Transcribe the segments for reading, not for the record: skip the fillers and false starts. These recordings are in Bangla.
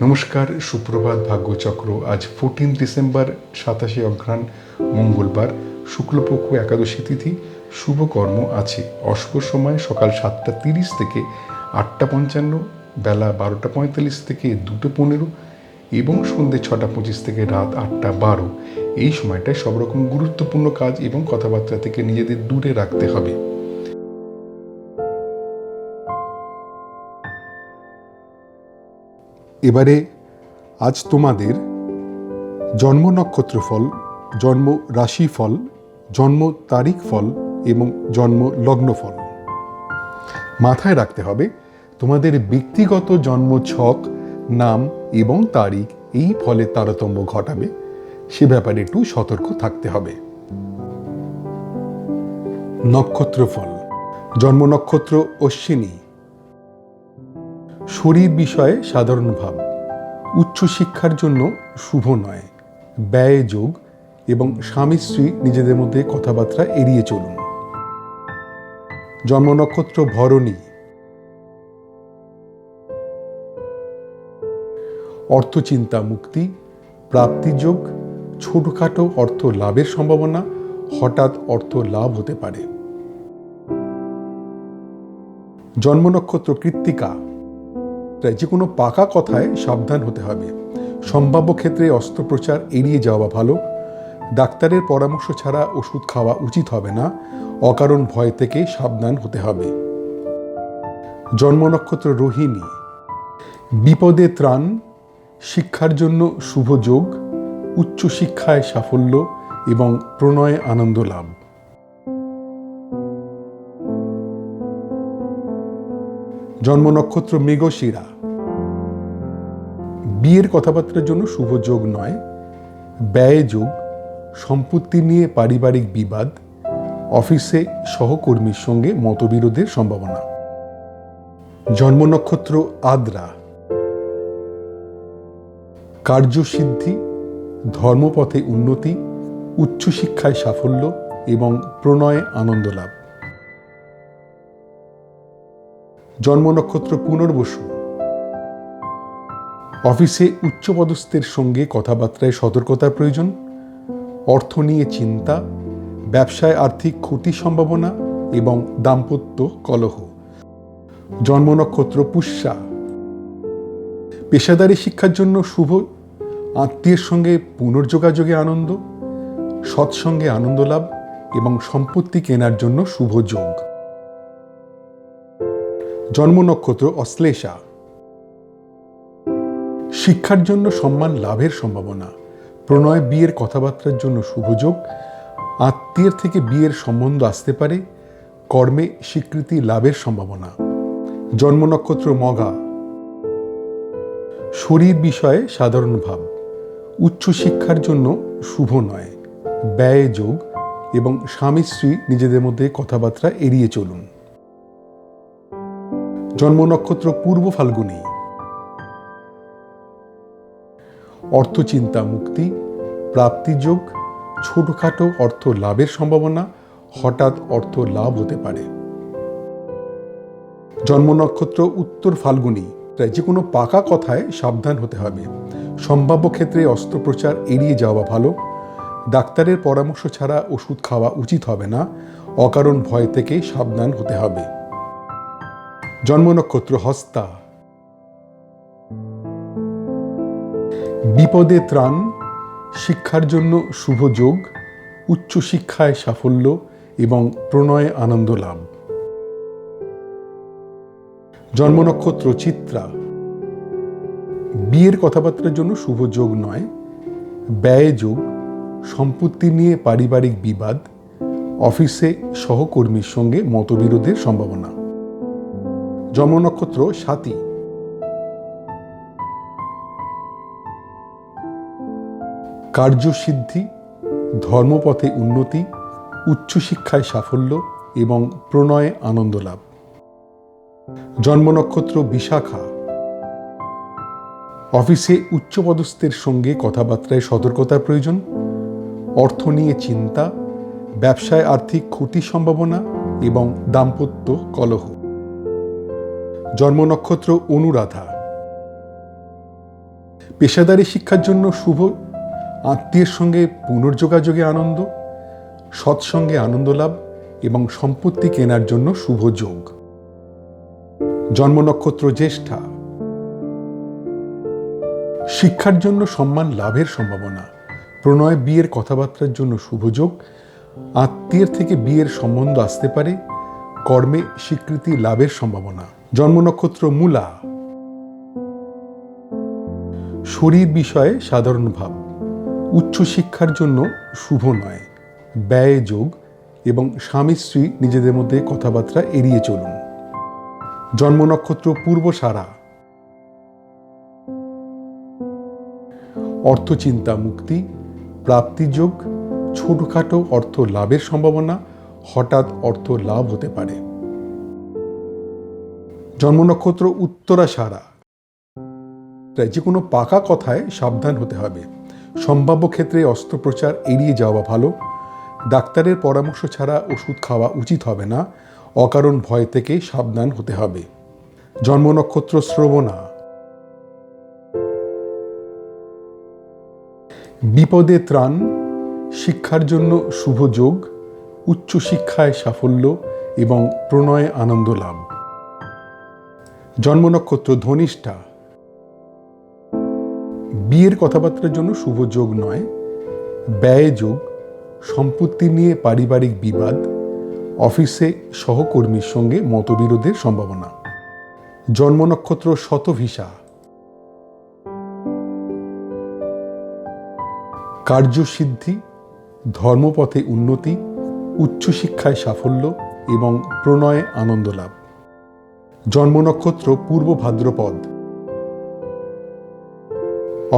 নমস্কার, সুপ্রভাত, ভাগ্যচক্র। আজ 14 ডিসেম্বর, 27 অঘ্রাণ, মঙ্গলবার, শুক্লপক্ষ একাদশী তিথি। শুভকর্ম আছে। অশুভ সময় সকাল 7:30 থেকে 8:55, বেলা 12:45 থেকে 2:15 এবং সন্ধ্যে 6:25 থেকে রাত 8:12। এই সময়টায় সব রকম গুরুত্বপূর্ণ কাজ এবং কথাবার্তা থেকে নিজেদের দূরে রাখতে হবে। এবারে আজ তোমাদের জন্ম নক্ষত্র ফল, জন্ম রাশি ফল, জন্ম তারিখ ফল এবং জন্ম লগ্ন ফল। মাথায় রাখতে হবে তোমাদের ব্যক্তিগত জন্ম ছক, নাম এবং তারিখ এই ফলের তারতম্য ঘটাবে, সে ব্যাপারে একটু সতর্ক থাকতে হবে। নক্ষত্র ফল। জন্ম নক্ষত্র অশ্বিনী। শরীর বিষয়ে সাধারণ ভাব, উচ্চশিক্ষার জন্য শুভ নয়, ব্যয় যোগ এবং স্বামী স্ত্রী নিজেদের মধ্যে কথাবার্তা এড়িয়ে চলুন। জন্ম নক্ষত্র ভরণী। অর্থচিন্তা মুক্তি, প্রাপ্তিযোগ, ছোটখাটো অর্থ লাভের সম্ভাবনা, হঠাৎ অর্থ লাভ হতে পারে। জন্ম নক্ষত্র কৃত্তিকা। যে কোনো পাকা কথায় সাবধান হতে হবে। সম্ভাব্য ক্ষেত্রে অস্ত্রোপচার এড়িয়ে যাওয়া ভালো। ডাক্তারের পরামর্শ ছাড়া ওষুধ খাওয়া উচিত হবে না। অকারণ ভয় থেকে সাবধান হতে হবে। জন্ম নক্ষত্র রোহিণী। বিপদে ত্রাণ, শিক্ষার জন্য শুভ যোগ, উচ্চশিক্ষায় সাফল্য এবং প্রণয়ে আনন্দ লাভ। জন্ম নক্ষত্র মৃগশিরা। বিয়ের কথাবার্তার জন্য শুভ যোগ নয়, ব্যয় যোগ, সম্পত্তি নিয়ে পারিবারিক বিবাদ, অফিসে সহকর্মীর সঙ্গে মতবিরোধের সম্ভাবনা। জন্ম নক্ষত্র আদ্রা। কার্যসিদ্ধি, ধর্মপথে উন্নতি, উচ্চশিক্ষায় সাফল্য এবং প্রণয়ে আনন্দ লাভ। জন্ম নক্ষত্র পুনর্বসু। অফিসে উচ্চপদস্থের সঙ্গে কথাবার্তায় সতর্কতার প্রয়োজন। অর্থ নিয়ে চিন্তা, ব্যবসায় আর্থিক ক্ষতির সম্ভাবনা এবং দাম্পত্য কলহ। জন্ম নক্ষত্র পুষ্যা। পেশাদারি শিক্ষার জন্য শুভ, আত্মীয়ের সঙ্গে পুনর্যোগাযোগে আনন্দ, সৎসঙ্গে আনন্দ লাভ এবং সম্পত্তি কেনার জন্য শুভ যোগ। জন্ম নক্ষত্র অশ্লেষা। শিক্ষার জন্য সম্মান লাভের সম্ভাবনা, প্রণয় বিয়ের কথাবার্তার জন্য শুভযোগ, আত্মীয়ের থেকে বিয়ের সম্বন্ধ আসতে পারে, কর্মে স্বীকৃতি লাভের সম্ভাবনা। জন্ম নক্ষত্র মঘা। শরীর বিষয়ে সাধারণ ভাব, উচ্চশিক্ষার জন্য শুভ নয়, ব্যয় যোগ এবং স্বামী স্ত্রী নিজেদের মধ্যে কথাবার্তা এড়িয়ে চলুন। জন্ম নক্ষত্র পূর্ব ফাল্গুনী। অর্থচিন্তা মুক্তি, প্রাপ্তিযোগ, ছোটখাটো অর্থ লাভের সম্ভাবনা, হঠাৎ অর্থ লাভ হতে পারে। জন্ম নক্ষত্র উত্তর ফাল্গুনী। যে কোনো পাকা কথায় সাবধান হতে হবে। সম্ভাব্য ক্ষেত্রে অস্ত্রোপচার এড়িয়ে যাওয়া ভালো। ডাক্তারের পরামর্শ ছাড়া ওষুধ খাওয়া উচিত হবে না। অকারণ ভয় থেকে সাবধান হতে হবে। জন্ম নক্ষত্র হস্তা। বিপদে ত্রাণ, শিক্ষার জন্য শুভ যোগ, উচ্চশিক্ষায় সাফল্য এবং প্রণয়ে আনন্দ লাভ। জন্ম নক্ষত্র চিত্রা। বিয়ের কথাবার্তার জন্য শুভ যোগ নয়, ব্যয় যোগ, সম্পত্তি নিয়ে পারিবারিক বিবাদ, অফিসে সহকর্মীর সঙ্গে মতবিরোধের সম্ভাবনা। জন্ম নক্ষত্র স্বাতী। কার্যসিদ্ধি, ধর্মপথে উন্নতি, উচ্চশিক্ষায় সাফল্য এবং প্রণয়ে আনন্দ লাভ। জন্ম নক্ষত্র বিশাখা। অফিসে উচ্চপদস্থের সঙ্গে কথাবার্তায় সতর্কতার প্রয়োজন। অর্থ নিয়ে চিন্তা, ব্যবসায় আর্থিক ক্ষতির সম্ভাবনা এবং দাম্পত্য কলহ। জন্ম নক্ষত্র অনুরাধা। পেশাদারি শিক্ষার জন্য শুভ, আত্মীয়ের সঙ্গে পুনর্যোগাযোগে আনন্দ, সৎসঙ্গে আনন্দ লাভ এবং সম্পত্তি কেনার জন্য শুভ যোগ। জন্ম নক্ষত্র জ্যেষ্ঠা, শিক্ষার জন্য সম্মান লাভের সম্ভাবনা, প্রণয় বিয়ের কথাবার্তার জন্য শুভ যোগ, আত্মীয়ের থেকে বিয়ের সম্বন্ধ আসতে পারে, কর্মে স্বীকৃতি লাভের সম্ভাবনা। জন্ম নক্ষত্র মূলা, শরীর বিষয়ে সাধারণ ভাব, উচ্চশিক্ষার জন্য শুভ নয়, ব্যয় যোগ এবং স্বামী স্ত্রী নিজেদের মধ্যে কথাবার্তা এড়িয়ে চলুন। জন্ম নক্ষত্র পূর্বসারা, অর্থচিন্তা মুক্তি, প্রাপ্তিযোগ, ছোটখাটো অর্থ লাভের সম্ভাবনা, হঠাৎ অর্থ লাভ হতে পারে। জন্ম নক্ষত্র উত্তরাষাঢ়া, যে কোনো পাকা কথায় সাবধান হতে হবে। সম্ভাব্য ক্ষেত্রে অস্ত্রোপচার এড়িয়ে যাওয়া ভালো। ডাক্তারের পরামর্শ ছাড়া ওষুধ খাওয়া উচিত হবে না। অকারণ ভয় থেকে সাবধান হতে হবে। জন্ম নক্ষত্র শ্রবণা, বিপদে ত্রাণ, শিক্ষার জন্য শুভ যোগ, উচ্চশিক্ষায় সাফল্য এবং প্রণয়ে আনন্দ লাভ। জন্ম নক্ষত্র ধনিষ্ঠা, বিয়ের কথাবার্তার জন্য শুভ যোগ নয়, ব্যয় যোগ, সম্পত্তি নিয়ে পারিবারিক বিবাদ, অফিসে সহকর্মীর সঙ্গে মতবিরোধের সম্ভাবনা। জন্ম নক্ষত্র শতভিষা, কার্যসিদ্ধি, ধর্মপথে উন্নতি, উচ্চশিক্ষায় সাফল্য এবং প্রণয়ে আনন্দ লাভ। জন্ম নক্ষত্র পূর্ব ভাদ্রপদ,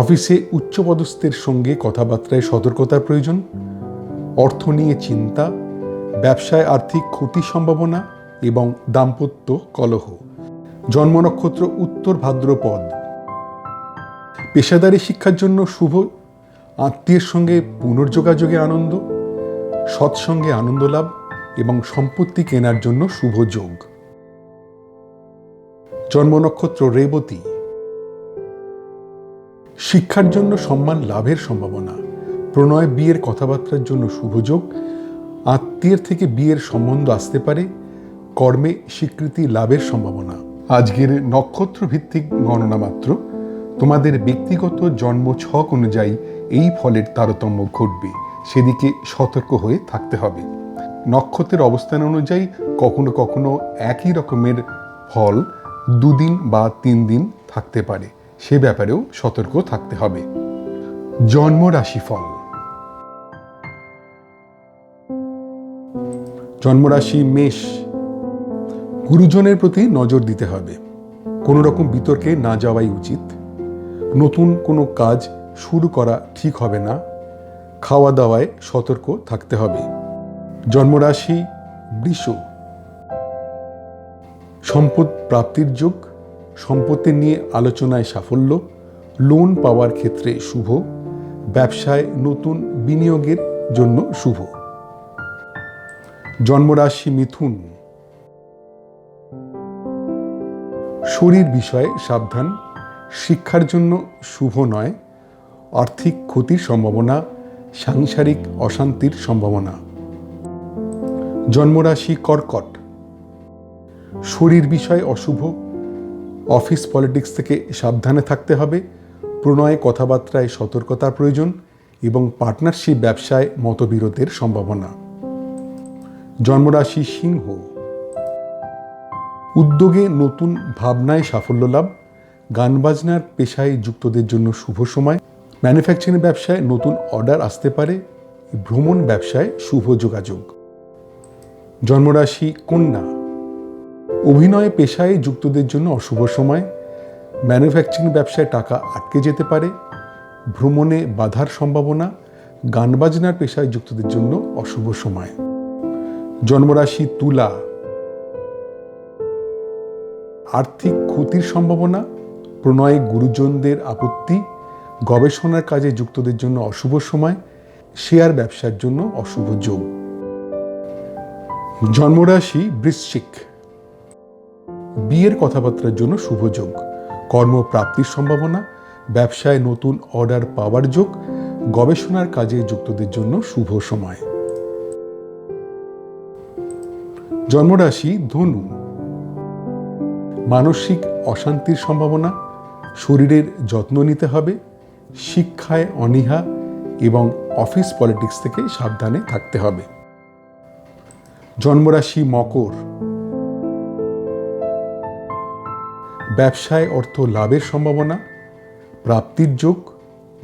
অফিসে উচ্চপদস্থের সঙ্গে কথাবার্তায় সতর্কতার প্রয়োজন, অর্থ নিয়ে চিন্তা, ব্যবসায় আর্থিক ক্ষতির সম্ভাবনা এবং দাম্পত্য কলহ। জন্ম নক্ষত্র উত্তর ভাদ্রপদ, পেশাদারি শিক্ষার জন্য শুভ, আত্মীয়ের সঙ্গে পুনর্যোগাযোগে আনন্দ, সৎসঙ্গে আনন্দ লাভ এবং সম্পত্তি কেনার জন্য শুভ যোগ। জন্ম নক্ষত্র রেবতী, শিক্ষার জন্য সম্মান লাভের সম্ভাবনা, প্রণয় বিয়ের কথাবার্তার জন্য শুভ যোগ, আত্মীয়ের থেকে বিয়ের সম্বন্ধ আসতে পারে, কর্মে স্বীকৃতি লাভের সম্ভাবনা। আজকের নক্ষত্র ভিত্তিক গণনা মাত্র। তোমাদের ব্যক্তিগত জন্ম ছক অনুযায়ী এই ফলের তারতম্য ঘটবে, সেদিকে সতর্ক হয়ে থাকতে হবে। নক্ষত্রের অবস্থান অনুযায়ী কখনো কখনো একই রকমের ফল 2 দিন বা 3 দিন থাকতে পারে, সে ব্যাপারেও সতর্ক থাকতে হবে। জন্ম রাশিফল। জন্মরাশি মেষ, গুরুজনের প্রতি নজর দিতে হবে। কোনো রকম বিতর্কে না যাওয়াই উচিত। নতুন কোনো কাজ শুরু করা ঠিক হবে না। খাওয়া দাওয়ায় সতর্ক থাকতে হবে। জন্মরাশি বৃষ, সম্পদ প্রাপ্তির যোগ, সম্পত্তি নিয়ে আলোচনায় সাফল্য, লোন পাওয়ার ক্ষেত্রে শুভ, ব্যবসায় নতুন বিনিয়োগের জন্য শুভ। জন্মরাশি মিথুন, শরীর বিষয়ে সাবধান, শিক্ষার জন্য শুভ নয়, আর্থিক ক্ষতির সম্ভাবনা, সাংসারিক অশান্তির সম্ভাবনা। জন্মরাশি কর্কট, শরীর বিষয়ে অশুভ, অফিস পলিটিক্স থেকে সাবধানে থাকতে হবে, প্রণয়ে কথাবার্তায় সতর্কতার প্রয়োজন এবং পার্টনারশিপ ব্যবসায় মতবিরোধের সম্ভাবনা। জন্মরাশি সিংহ, উদ্যোগে নতুন ভাবনায় সাফল্য লাভ, গান বাজনার পেশায় যুক্তদের জন্য শুভ সময়, ম্যানুফ্যাকচারিং ব্যবসায় নতুন অর্ডার আসতে পারে, ভ্রমণ ব্যবসায় শুভ যোগাযোগ। জন্মরাশি কন্যা, অভিনয় পেশায় যুক্তদের জন্য অশুভ সময়, ম্যানুফ্যাকচারিং ব্যবসায় টাকা আটকে যেতে পারে, ভ্রমণে বাধার সম্ভাবনা, গান বাজনার পেশায় যুক্তদের জন্য অশুভ সময়। জন্মরাশি তুলা, আর্থিক ক্ষতির সম্ভাবনা, প্রণয়ে গুরুজনদের আপত্তি, গবেষণার কাজে যুক্তদের জন্য অশুভ সময়, শেয়ার ব্যবসার জন্য অশুভ যোগ। জন্মরাশি বৃশ্চিক, বিয়ের কথাবার্তার জন্য শুভ যোগ, কর্মপ্রাপ্তির সম্ভাবনা, ব্যবসায় নতুন অর্ডার পাওয়ার যোগ, গবেষণার কাজে যুক্তদের জন্য শুভ সময়। জন্মরাশি ধনু। মানসিক অশান্তির সম্ভাবনা, শরীরের যত্ন নিতে হবে, শিক্ষায় অনীহা এবং অফিস পলিটিক্স থেকে সাবধানে থাকতে হবে। জন্মরাশি মকর। ব্যবসায় অর্থ লাভের সম্ভাবনা, প্রাপ্তির যোগ,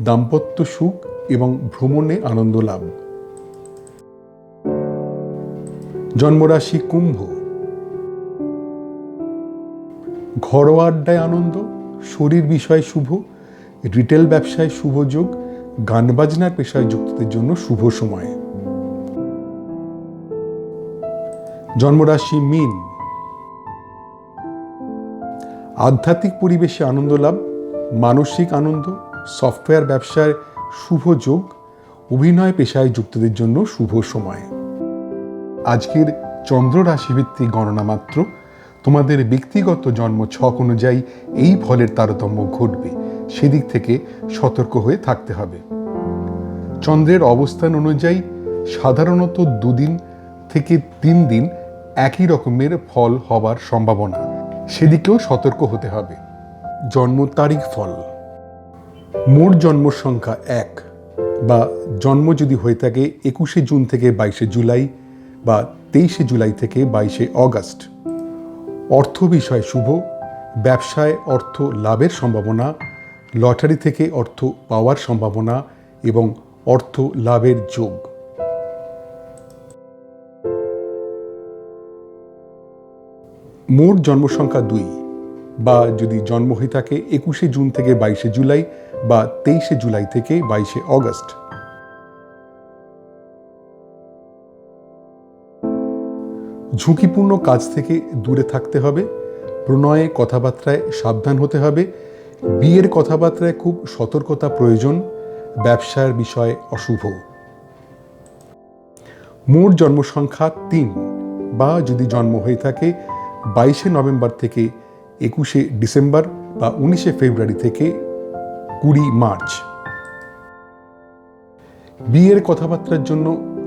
দাম্পত্য সুখ এবং ভ্রমণে আনন্দ লাভ। জন্মরাশি কুম্ভ। ঘরোয়া আড্ডায় আনন্দ, শরীর বিষয়ে শুভ, রিটেল ব্যবসায় শুভ যোগ, গান বাজনার পেশায় যুক্তদের জন্য শুভ সময়। জন্মরাশি মীন। আধ্যাত্মিক পরিবেশে আনন্দ লাভ, মানসিক আনন্দ, সফটওয়্যার ব্যবসায় শুভ যোগ, অভিনয় পেশায় যুক্তদের জন্য শুভ সময়। আজকের চন্দ্র রাশিভিত্তিক গণনা মাত্র, তোমাদের ব্যক্তিগত জন্ম ছক অনুযায়ী এই ফলের তারতম্য ঘটবে, সেদিক থেকে সতর্ক হয়ে থাকতে হবে। চন্দ্রের অবস্থান অনুযায়ী সাধারণত 2 দিন থেকে 3 দিন একই রকমের ফল হবার সম্ভাবনা, সেদিকেও সতর্ক হতে হবে। জন্ম তারিখ ফল। মোট জন্ম সংখ্যা 1 বা জন্ম যদি হয়ে থাকে 21শে জুন থেকে 22শে জুলাই বা 23শে জুলাই থেকে 22শে অগাস্ট। অর্থ বিষয় শুভ, ব্যবসায় অর্থ লাভের সম্ভাবনা, লটারি থেকে অর্থ পাওয়ার সম্ভাবনা এবং অর্থ লাভের যোগ। মোট জন্মসংখ্যা 2 বা যদি জন্ম হয়ে থাকে 21শে জুন থেকে 22শে জুলাই বা 23শে জুলাই থেকে 22শে অগাস্ট। ঝুঁকিপূর্ণ কাজ থেকে দূরে থাকতে হবে, প্রণয়ে কথাবার্তায় সাবধান হতে হবে, বিয়ের কথাবার্তায় খুব সতর্কতা প্রয়োজন, ব্যবসার বিষয়ে অশুভ। মোট জন্মসংখ্যা 3 বা যদি জন্ম হয়ে থাকে 22শে নভেম্বর থেকে 21শে ডিসেম্বর বা 19শে ফেব্রুয়ারি থেকে 20 মার্চ। বিয়ের কথাবার্তার জন্য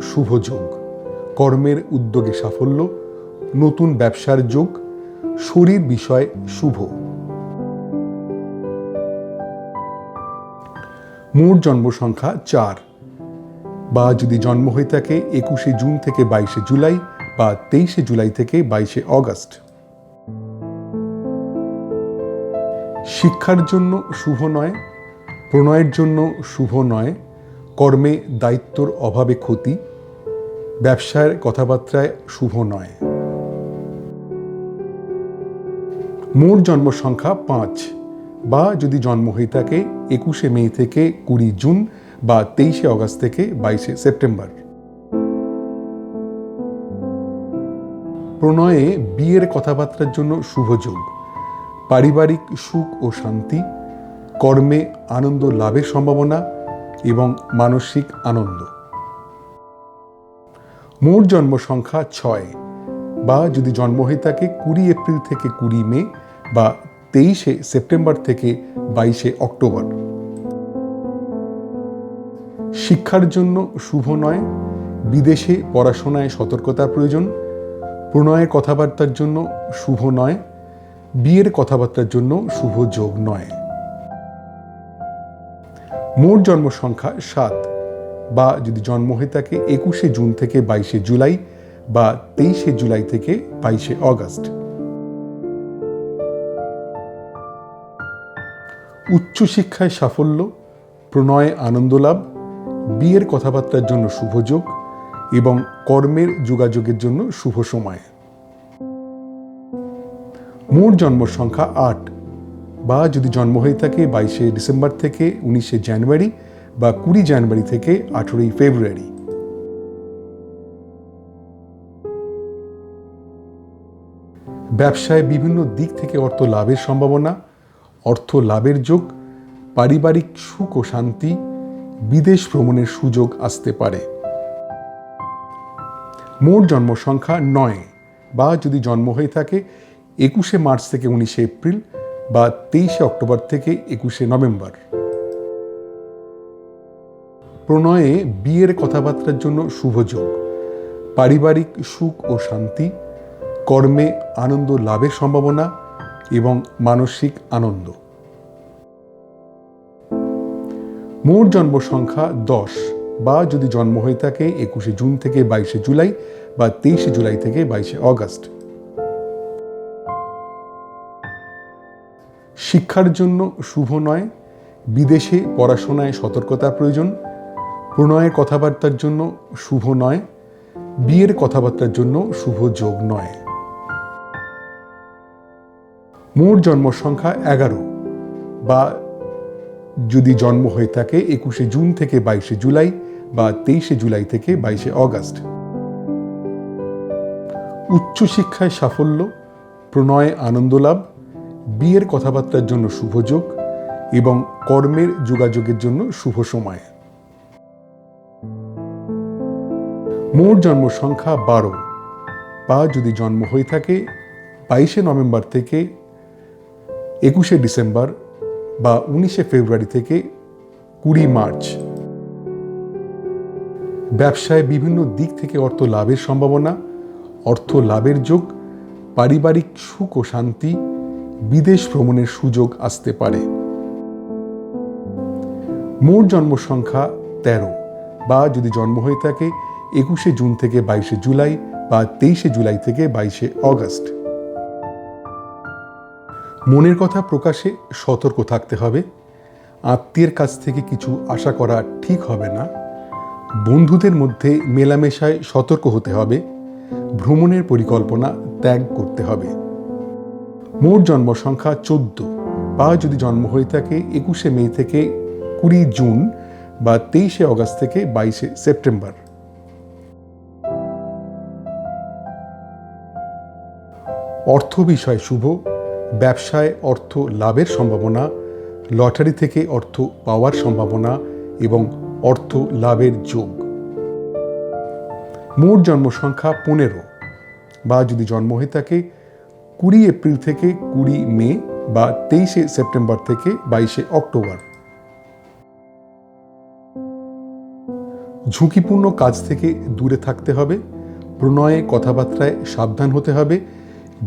শুভ যোগ, কর্মের উদ্যোগে সাফল্য, নতুন ব্যবসার যোগ, শরীর বিষয় শুভ। মোট জন্ম সংখ্যা 4 বা যদি জন্ম হয়ে থাকে 21শে জুন থেকে 22শে জুলাই বা 23শে জুলাই থেকে 22শে অগাস্ট। শিক্ষার জন্য শুভ নয়, প্রণয়ের জন্য শুভ নয়, কর্মে দায়িত্বর অভাবে ক্ষতি, ব্যবসার কথাবার্তায় শুভ নয়। মোট জন্ম সংখ্যা 5 বা যদি জন্ম হয়ে থাকে 21শে মে থেকে 20 জুন বা 23শে অগাস্ট থেকে 22শে সেপ্টেম্বর। প্রণয়ে বিয়ের কথাবার্তার জন্য শুভ যোগ, পারিবারিক সুখ ও শান্তি, কর্মে আনন্দ লাভের সম্ভাবনা এবং মানসিক আনন্দ। মোট জন্ম সংখ্যা 6 বা যদি জন্ম হয়ে থাকে 20 এপ্রিল থেকে 20 মে বা 23শে সেপ্টেম্বর থেকে 22শে অক্টোবর। শিক্ষার জন্য শুভ নয়, বিদেশে পড়াশোনায় সতর্কতার প্রয়োজন, প্রণয়ের কথাবার্তার জন্য শুভ নয়, বিয়ের কথাবার্তার জন্য শুভ যোগ নয়। মোট জন্ম সংখ্যা 7 বা যদি জন্ম হয়ে থাকে 21শে জুন থেকে 22শে জুলাই বা 23শে জুলাই থেকে 22শে অগাস্ট। উচ্চশিক্ষায় সাফল্য, প্রণয়ে আনন্দ লাভ, বিয়ের কথাবার্তার জন্য শুভ যোগ এবং কর্মের যোগাযোগের জন্য শুভ সময়। মোট জন্ম সংখ্যা 8 বা যদি জন্ম হয়ে থাকে 22শে ডিসেম্বর থেকে 19শে জানুয়ারি বা 20 জানুয়ারি থেকে 18ই ফেব্রুয়ারি। ব্যবসায় বিভিন্ন দিক থেকে অর্থ লাভের সম্ভাবনা, অর্থ লাভের যোগ, পারিবারিক সুখ ও শান্তি, বিদেশ ভ্রমণের সুযোগ আসতে পারে। মোট জন্ম সংখ্যা 9 বা যদি জন্ম হয়ে থাকে 21শে মার্চ থেকে 19শে এপ্রিল বা 23শে অক্টোবর থেকে 21শে নভেম্বর। প্রণয়ে বিয়ের কথাবার্তার জন্য শুভ যোগ, পারিবারিক সুখ ও শান্তি, কর্মে আনন্দ লাভের সম্ভাবনা এবং মানসিক আনন্দ। মোট জন্ম সংখ্যা 10 বা যদি জন্ম হয়ে থাকে 21শে জুন থেকে 22শে জুলাই বা 23শে জুলাই থেকে 22শে অগস্ট। শিক্ষার জন্য শুভ নয়, বিদেশে পড়াশোনায় সতর্কতা প্রয়োজন। প্রণয়ের কথাবার্তার জন্য শুভ নয়, বিয়ের কথাবার্তার জন্য শুভ যোগ নয়। মোট জন্ম সংখ্যা 11 বা যদি জন্ম হয়ে থাকে 21শে জুন থেকে 22শে জুলাই বা 23শে জুলাই থেকে 22শে অগস্ট। উচ্চশিক্ষায় সাফল্য, প্রণয়ে আনন্দ লাভ, বিয়ের কথাবার্তার জন্য শুভ যোগ এবং কর্মের যোগাযোগের জন্য শুভ সময়। মোট জন্ম সংখ্যা 12 বা যদি জন্ম হয়ে থাকে 22শে নভেম্বর থেকে 21শে ডিসেম্বর বা 19শে ফেব্রুয়ারি থেকে 20 মার্চ। ব্যবসায় বিভিন্ন দিক থেকে অর্থ লাভের সম্ভাবনা, অর্থ লাভের যোগ, পারিবারিক সুখ ও শান্তি, বিদেশ ভ্রমণের সুযোগ আসতে পারে। মোট জন্ম সংখ্যা 13 বা যদি জন্ম হয়ে থাকে 21শে জুন থেকে 22শে জুলাই বা 23শে জুলাই থেকে 22শে অগস্ট। মনের কথা প্রকাশে সতর্ক থাকতে হবে। আত্মীয়ের কাছ থেকে কিছু আশা করা ঠিক হবে না। বন্ধুদের মধ্যে মেলামেশায় সতর্ক হতে হবে। ভ্রমণের পরিকল্পনা ত্যাগ করতে হবে। মোট জন্ম সংখ্যা 14 বা যদি জন্ম হয়ে থাকে 21শে মে থেকে 20 জুন বা 23শে অগস্ট থেকে 22শে সেপ্টেম্বর। অর্থ বিষয় শুভ, ব্যবসায় অর্থ লাভের সম্ভাবনা, লটারি থেকে অর্থ পাওয়ার সম্ভাবনা এবং অর্থ লাভের যোগ। মোট জন্ম সংখ্যা 15 বা যদি জন্ম হয়ে থাকে 20 এপ্রিল থেকে 20 মে বা 23শে সেপ্টেম্বর থেকে 22শে অক্টোবর। ঝুঁকিপূর্ণ কাজ থেকে দূরে থাকতে হবে। প্রণয়ে কথাবার্তায় সাবধান হতে হবে।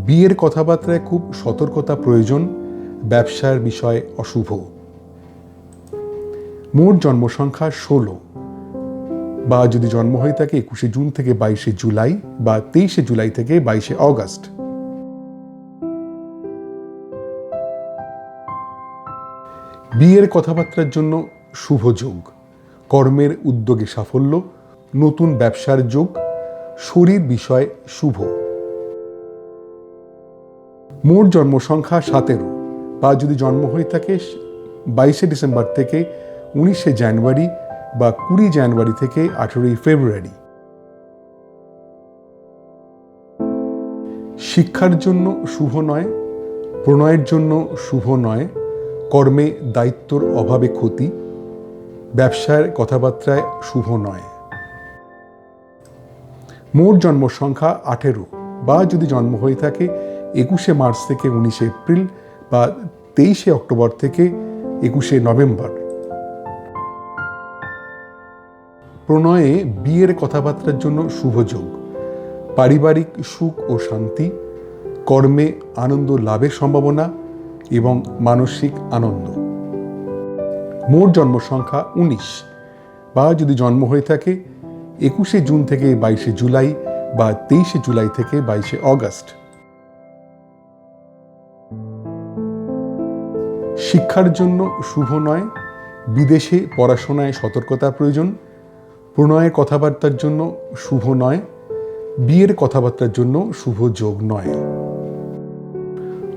বিয়ের কথাবার্তায় খুব সতর্কতা প্রয়োজন। ব্যবসার বিষয় অশুভ। মোট জন্ম সংখ্যা 16 বা যদি জন্ম হয়ে থাকে 21শে জুন থেকে 22শে জুলাই বা 23শে জুলাই থেকে 22শে অগস্ট। বিয়ের কথাবার্তার জন্য শুভ যোগ, কর্মের উদ্যোগে সাফল্য, নতুন ব্যবসার যোগ, শরীর বিষয় শুভ। মোট জন্ম সংখ্যা 17 বা যদি জন্ম হয়ে থাকে 22শে ডিসেম্বর থেকে 19শে জানুয়ারি বা 20 জানুয়ারি থেকে 18 ফেব্রুয়ারি। শিক্ষার জন্য শুভ নয়, প্রণয়ের জন্য শুভ নয়, কর্মে দায়িত্বর অভাবে ক্ষতি, ব্যবসার কথাবার্তায় শুভ নয়। মোট জন্ম সংখ্যা 18 বা যদি জন্ম হয়ে থাকে 21শে মার্চ থেকে 19শে এপ্রিল বা 23শে অক্টোবর থেকে 21শে নভেম্বর। প্রণয়ে বিয়ের কথাবার্তার জন্য শুভ যোগ, পারিবারিক সুখ ও শান্তি, কর্মে আনন্দ লাভের সম্ভাবনা এবং মানসিক আনন্দ। মোট জন্ম সংখ্যা 19 বা যদি জন্ম হয়ে থাকে 21শে জুন থেকে 22শে জুলাই বা 23শে জুলাই থেকে 22শে অগস্ট। শিক্ষার জন্য শুভ নয়, বিদেশে পড়াশোনায় সতর্কতা প্রয়োজন। প্রণয়ের কথাবার্তার জন্য শুভ নয়, বিয়ের কথাবার্তার জন্য শুভ যোগ নয়।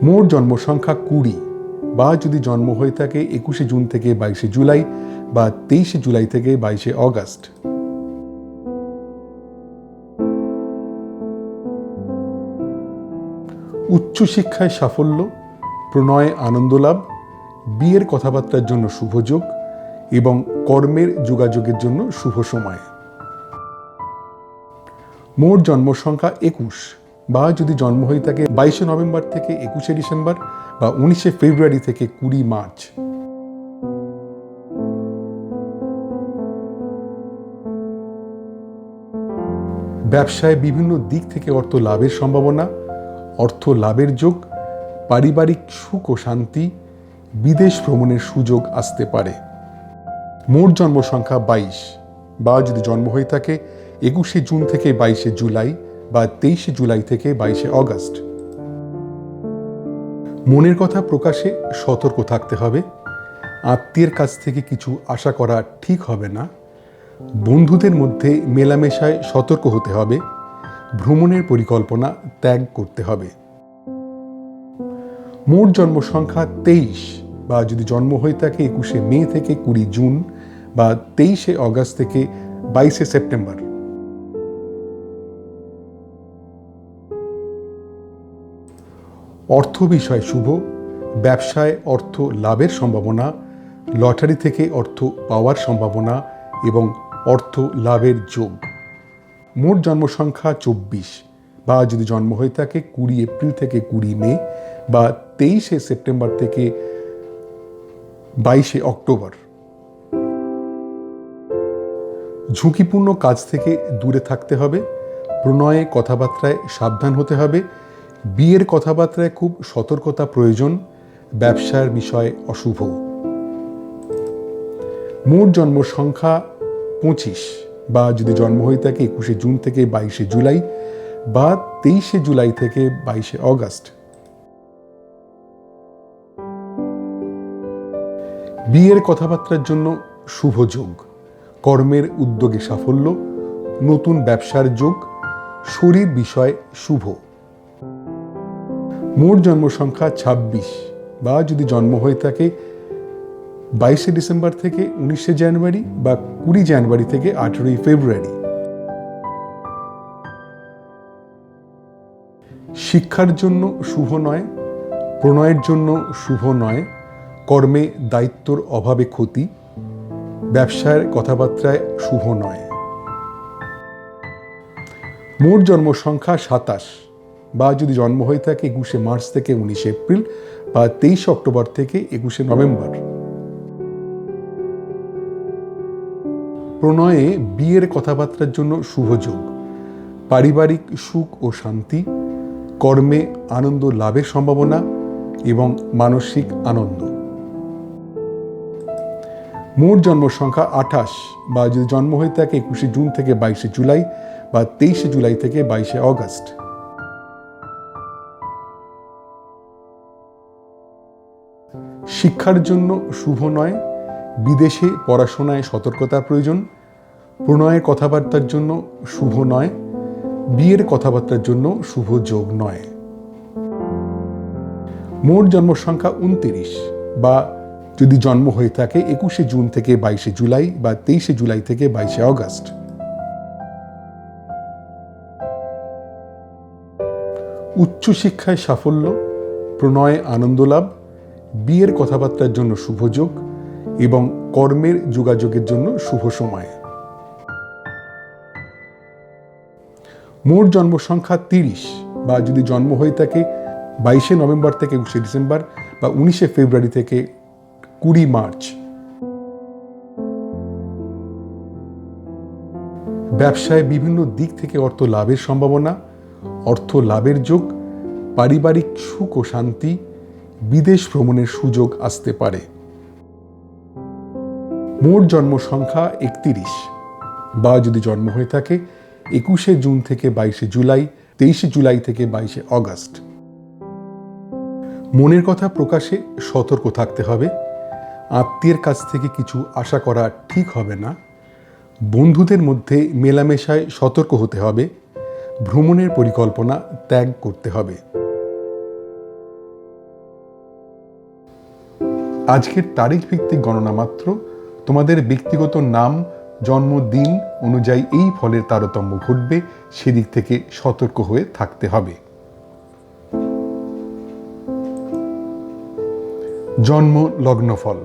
মোট জন্ম সংখ্যা 20 বা যদি জন্ম হয়ে থাকে 21শে জুন থেকে 22শে জুলাই বা 23শে জুলাই থেকে 22শে অগস্ট। উচ্চশিক্ষায় সাফল্য, প্রণয়ে আনন্দ লাভ, বিয়ের কথাবার্তার জন্য শুভ যোগ এবং কর্মের যোগাযোগের জন্য শুভ সময়। মোট জন্ম সংখ্যা 21 বা যদি জন্ম হয়ে থাকে 22শে নভেম্বর থেকে 21শে ডিসেম্বর বা 19শে ফেব্রুয়ারি থেকে 20 মার্চ। ব্যবসায় বিভিন্ন দিক থেকে অর্থ লাভের সম্ভাবনা, অর্থ লাভের যোগ, পারিবারিক সুখ ও শান্তি, বিদেশ ভ্রমণের সুযোগ আসতে পারে। মোট জন্ম সংখ্যা 22, বা যদি জন্ম হয়ে থাকে 21শে জুন থেকে 22শে জুলাই বা 23শে জুলাই থেকে 22শে অগস্ট। মনের কথা প্রকাশে সতর্ক থাকতে হবে। আত্মীয়ের কাছ থেকে কিছু আশা করা ঠিক হবে না। বন্ধুদের মধ্যে মেলামেশায় সতর্ক হতে হবে। ভ্রমণের পরিকল্পনা ত্যাগ করতে হবে। মোট জন্ম সংখ্যা 23, বা যদি জন্ম হয়ে থাকে 21শে মে থেকে 20 জুন বা 23শে অগস্ট থেকে 22শে সেপ্টেম্বর। অর্থ বিষয় শুভ। ব্যবসায় অর্থ লাভের সম্ভাবনা, লটারি থেকে অর্থ পাওয়ার সম্ভাবনা এবং অর্থ লাভের যোগ। মোট জন্ম সংখ্যা 24, বা যদি জন্ম হয়ে থাকে 20 এপ্রিল থেকে 20 মে বা 23শে সেপ্টেম্বর থেকে 22শে অক্টোবর। ঝুঁকিপূর্ণ কাজ থেকে দূরে থাকতে হবে। প্রণয়ে কথাবার্তায় সাবধান হতে হবে। বিয়ের কথাবার্তায় খুব সতর্কতা প্রয়োজন। ব্যবসার বিষয় অশুভ। মোট জন্ম সংখ্যা 25, বা যদি জন্ম হয়ে থাকে 21শে জুন থেকে 22শে জুলাই বা 23শে জুলাই থেকে 22শে অগস্ট। বিয়ের কথাবার্তার জন্য শুভ যোগ। কর্মের উদ্যোগে সাফল্য, নতুন ব্যবসার যোগ, শরীর বিষয় শুভ। মোট জন্ম সংখ্যা 26, বা যদি জন্ম হয়ে থাকে 22শে ডিসেম্বর থেকে 19শে জানুয়ারি বা 20 জানুয়ারি থেকে 18ই ফেব্রুয়ারি। শিক্ষার জন্য শুভ নয়। প্রণয়ের জন্য শুভ নয়। কর্মে দায়িত্বর অভাবে ক্ষতি। ব্যবসার কথাবার্তায় শুভ নয়। মোট জন্ম সংখ্যা 27, বা যদি জন্ম হয়ে থাকে 21শে মার্চ থেকে 19শে এপ্রিল বা 23শে অক্টোবর থেকে 21শে নভেম্বর। প্রণয়ে বিয়ের কথাবার্তার জন্য শুভ যোগ। পারিবারিক সুখ ও শান্তি, কর্মে আনন্দ লাভের সম্ভাবনা এবং মানসিক আনন্দ। মোট জন্ম সংখ্যা 28, বা যদি জন্ম হয়ে থাকে 21শে জুন থেকে 22শে জুলাই বা 23শে জুলাই থেকে 22শে অগস্ট। শিক্ষার জন্য শুভ নয়। বিদেশে পড়াশোনায় সতর্কতার প্রয়োজন। প্রণয়ের কথাবার্তার জন্য শুভ নয়। বিয়ের কথাবার্তার জন্য শুভ যোগ নয়। মোট জন্ম সংখ্যা 29, বা যদি জন্ম হয়ে থাকে 21শে জুন থেকে 22শে জুলাই বা 23শে জুলাই থেকে 22শে অগস্ট। উচ্চশিক্ষায় সাফল্য, প্রণয়ে আনন্দ লাভ, বিয়ের কথাবার্তার জন্য শুভ যোগ এবং কর্মের যোগাযোগের জন্য শুভ সময়। মোট জন্ম সংখ্যা 30, বা যদি জন্ম হয়ে থাকে 22শে নভেম্বর থেকে 21শে ডিসেম্বর বা 19শে ফেব্রুয়ারি থেকে 20 মার্চ। ব্যবসায় বিভিন্ন দিক থেকে অর্থ লাভের সম্ভাবনা, অর্থ লাভের যোগ, পারিবারিক সুখ ও শান্তি, বিদেশ ভ্রমণের সুযোগ আসতে পারে। মোট জন্ম সংখ্যা 31, বা যদি জন্ম হয়ে থাকে 21শে জুন থেকে 22শে জুলাই, 23শে জুলাই থেকে 22শে অগস্ট। মনের কথা প্রকাশে সতর্ক থাকতে হবে। আত্মীয়ের কাছ থেকে কিছু আশা করা ঠিক হবে না। বন্ধুদের মধ্যে মেলামেশায় সতর্ক হতে হবে। ভ্রমণের পরিকল্পনা ত্যাগ করতে হবে। আজকের তারিখ ভিত্তিক গণনা মাত্র। তোমাদের ব্যক্তিগত নাম, জন্মদিন অনুযায়ী এই ফলের তারতম্য ঘটবে, সেদিক থেকে সতর্ক হয়ে থাকতে হবে। জন্ম লগ্নফল।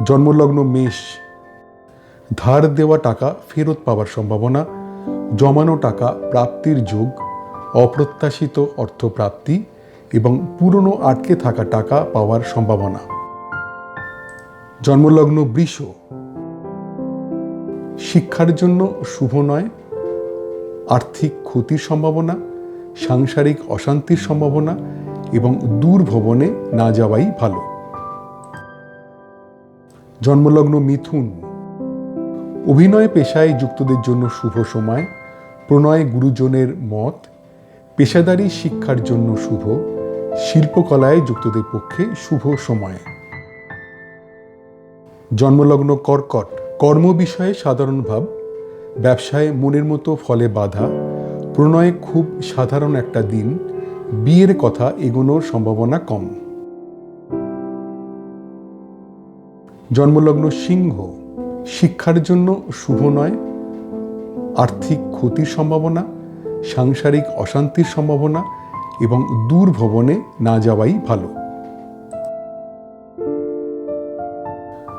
জন্মলগ্ন মেষ। ধার দেওয়া টাকা ফেরত পাওয়ার সম্ভাবনা, জমানো টাকা প্রাপ্তির যোগ, অপ্রত্যাশিত অর্থপ্রাপ্তি এবং পুরনো আটকে থাকা টাকা পাওয়ার সম্ভাবনা। জন্মলগ্ন বৃষ, শিক্ষার জন্য শুভ নয়, আর্থিক ক্ষতির সম্ভাবনা, সাংসারিক অশান্তির সম্ভাবনা এবং দূর ভ্রমণে না যাওয়াই ভালো। জন্মলগ্ন মিথুন, অভিনয় পেশায় যুক্তদের জন্য শুভ সময়, প্রণয় গুরুজনের মত, পেশাদারি শিক্ষার জন্য শুভ, শিল্পকলায় যুক্তদের পক্ষে শুভ সময়। জন্মলগ্ন কর্কট, কর্ম বিষয়ে সাধারণ ভাব, ব্যবসায় মনের মতো ফলে বাধা, প্রণয়ে খুব সাধারণ একটা দিন, বিয়ের কথা এগোনোর সম্ভাবনা কম। জন্মলগ্ন সিংহ, শিক্ষার জন্য শুভ নয়, আর্থিক ক্ষতির সম্ভাবনা, সাংসারিক অশান্তির সম্ভাবনা এবং দূর ভ্রমণে না যাওয়াই ভালো।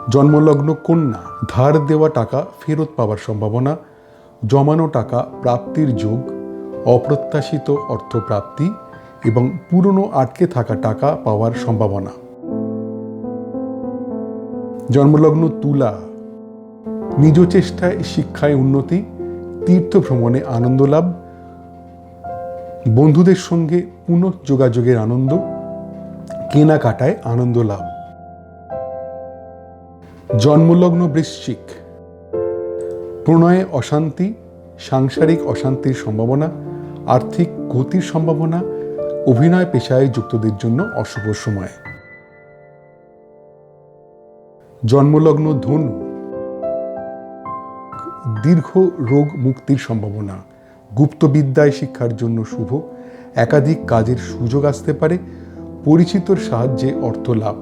জন্মলগ্ন কন্যা, ধার দেওয়া টাকা ফেরত পাওয়ার সম্ভাবনা, জমানো টাকা প্রাপ্তির যোগ, অপ্রত্যাশিত অর্থপ্রাপ্তি এবং পুরনো আটকে থাকা টাকা পাওয়ার সম্ভাবনা। জন্মলগ্ন তুলা, নিজ চেষ্টায় শিক্ষায় উন্নতি, তীর্থ ভ্রমণে আনন্দ লাভ, বন্ধুদের সঙ্গে পুনঃযোগাযোগের আনন্দ, কেনাকাটায় আনন্দ লাভ। জন্মলগ্ন বৃশ্চিক, প্রণয়ে অশান্তি, সাংসারিক অশান্তির সম্ভাবনা, আর্থিক ক্ষতির সম্ভাবনা, অভিনয় পেশায় যুক্তদের জন্য অশুভ সময়। জন্মলগ্ন ধনু, দীর্ঘ রোগ মুক্তির সম্ভাবনা, গুপ্তবিদ্যায় শিক্ষার জন্য শুভ, একাধিক কাজের সুযোগ আসতে পারে, পরিচিতর সাহায্যে অর্থ লাভ।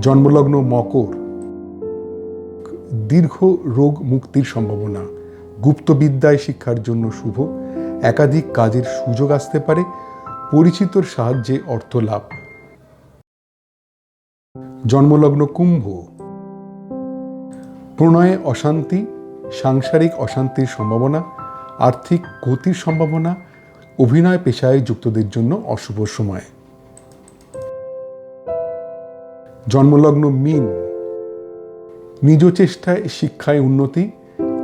জন্মলগ্ন মকর, দীর্ঘ রোগ মুক্তির সম্ভাবনা, গুপ্তবিদ্যায় শিক্ষার জন্য শুভ, একাধিক কাজের সুযোগ আসতে পারে, পরিচিতর সাহায্যে অর্থ লাভ। জন্মলগ্ন কুম্ভ, প্রণয়ে অশান্তি, সাংসারিক অশান্তির সম্ভাবনা, আর্থিক ক্ষতির সম্ভাবনা, অভিনয় পেশায় যুক্তদের জন্য অশুভ সময়। জন্মলগ্ন মীন, নিজ চেষ্টায় শিক্ষায় উন্নতি,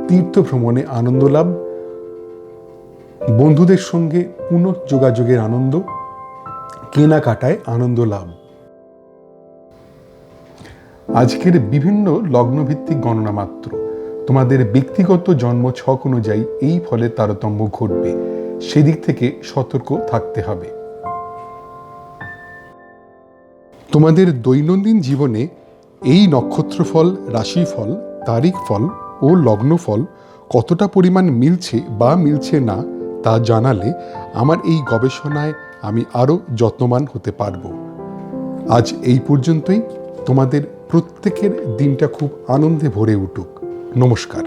তীর্থ ভ্রমণে আনন্দ লাভ, বন্ধুদের সঙ্গে পুনঃযোগাযোগের আনন্দ, কেনাকাটায় আনন্দ লাভ। আজকের বিভিন্ন লগ্নভিত্তিক গণনা মাত্র, তোমাদের ব্যক্তিগত জন্ম ছক অনুযায়ী এই ফলের তারতম্য ঘটবে, সেদিক থেকে সতর্ক থাকতে হবে। তোমাদের দৈনন্দিন জীবনে এই নক্ষত্রফল, রাশিফল, তারিখ ফল ও লগ্নফল কতটা পরিমাণ মিলছে বা মিলছে না তা জানালে আমার এই গবেষণায় আমি আরও যত্নবান হতে পারব। আজ এই পর্যন্তই। তোমাদের প্রত্যেকের দিনটা খুব আনন্দে ভরে উঠুক। নমস্কার।